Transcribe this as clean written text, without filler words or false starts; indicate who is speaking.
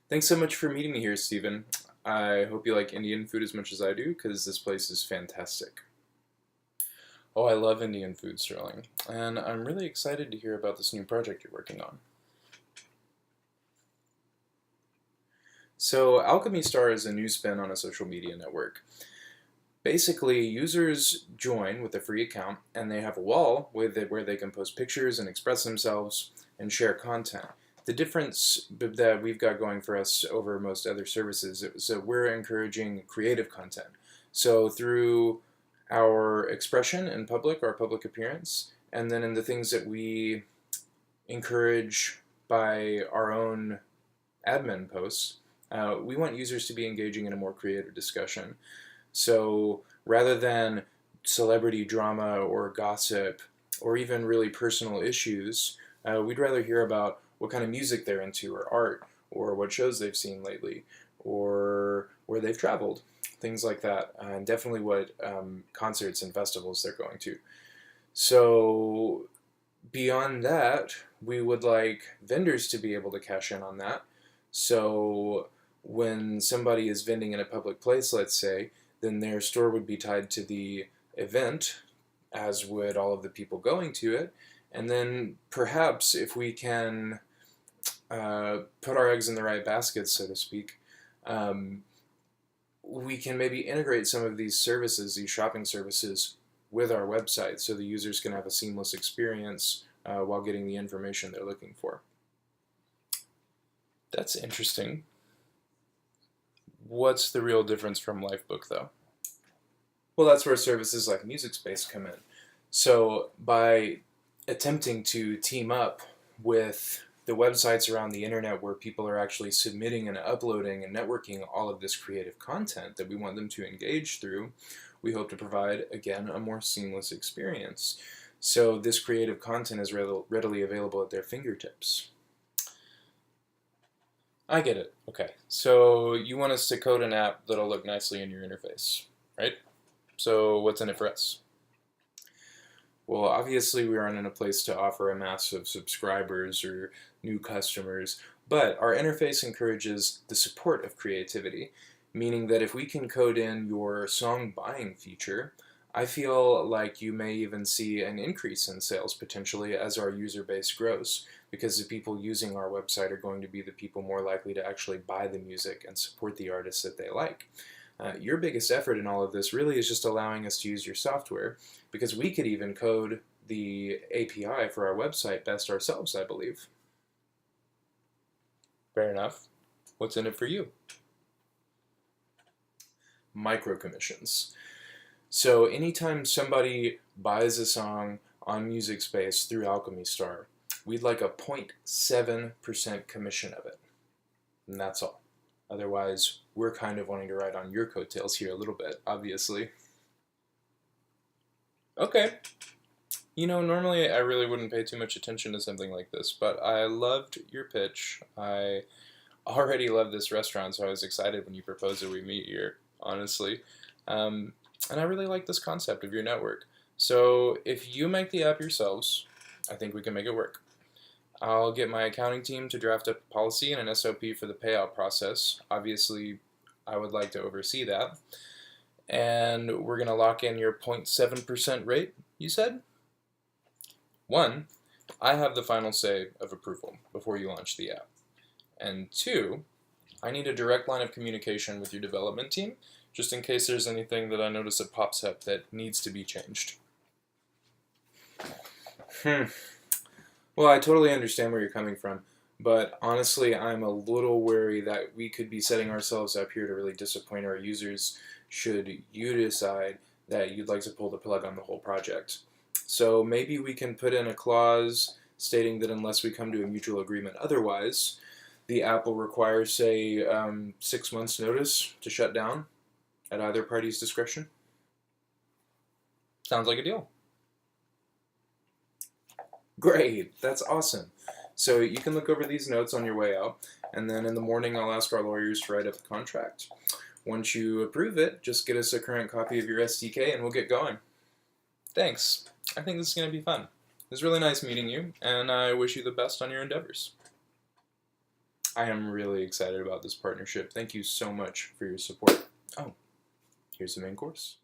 Speaker 1: Thanks so much for meeting me here, Stephen. I hope you like Indian food as much as I do, because this place is fantastic. Oh, I love Indian food, Sterling, and I'm really excited to hear about this new project you're working on. So, Alchemystar is a new spin on a social media network. Basically, users join with a free account, and they have a wall where they can post pictures and express themselves and share content. The difference that we've got going for us over most other services is that we're encouraging creative content. So through our expression in public, our public appearance, and then in the things that we encourage by our own admin posts, we want users to be engaging in a more creative discussion. So rather than celebrity drama or gossip or even really personal issues, we'd rather hear about what kind of music they're into or art or what shows they've seen lately or where they've traveled, things like that, and definitely what concerts and festivals they're going to. So beyond that, we would like vendors to be able to cash in on that. So when somebody is vending in a public place, let's say, then their store would be tied to the event, as would all of the people going to it. And then perhaps if we can put our eggs in the right baskets, so to speak, we can maybe integrate some of these services, these shopping services, with our website so the users can have a seamless experience while getting the information they're looking for. That's interesting. What's the real difference from Lifebook, though? Well, that's where services like MusicSpace come in. So by attempting to team up with the websites around the internet where people are actually submitting and uploading and networking all of this creative content that we want them to engage through, we hope to provide, again, a more seamless experience. So this creative content is readily available at their fingertips. I get it. Okay. So you want us to code an app that'll look nicely in your interface, right? So what's in it for us? Well, obviously we aren't in a place to offer a mass of subscribers or new customers, but our interface encourages the support of creativity, meaning that if we can code in your song buying feature, I feel like you may even see an increase in sales potentially as our user base grows, because the people using our website are going to be the people more likely to actually buy the music and support the artists that they like. Your biggest effort in all of this really is just allowing us to use your software, because we could even code the API for our website best ourselves, I believe. Fair enough. What's in it for you? Micro commissions. So anytime somebody buys a song on MusicSpace through Alchemystar, we'd like a 0.7% commission of it. And that's all. Otherwise, we're kind of wanting to ride on your coattails here a little bit, obviously. Okay. You know, normally I really wouldn't pay too much attention to something like this, but I loved your pitch. I already love this restaurant, so I was excited when you proposed that we meet here, honestly. And I really like this concept of your network. So if you make the app yourselves, I think we can make it work. I'll get my accounting team to draft up a policy and an SOP for the payout process. Obviously, I would like to oversee that. And we're going to lock in your 0.7% rate, you said? One, I have the final say of approval before you launch the app. And two, I need a direct line of communication with your development team, just in case there's anything that I notice that pops up that needs to be changed. Well, I totally understand where you're coming from, but honestly, I'm a little wary that we could be setting ourselves up here to really disappoint our users should you decide that you'd like to pull the plug on the whole project. So maybe we can put in a clause stating that unless we come to a mutual agreement otherwise, the app will require, say, 6 months' notice to shut down at either party's discretion. Sounds like a deal. Great, that's awesome. So you can look over these notes on your way out, and then in the morning I'll ask our lawyers to write up the contract. Once you approve it, just get us a current copy of your SDK and we'll get going. Thanks. I think this is going to be fun. It was really nice meeting you, and I wish you the best on your endeavors. I am really excited about this partnership. Thank you so much for your support. Oh, here's the main course.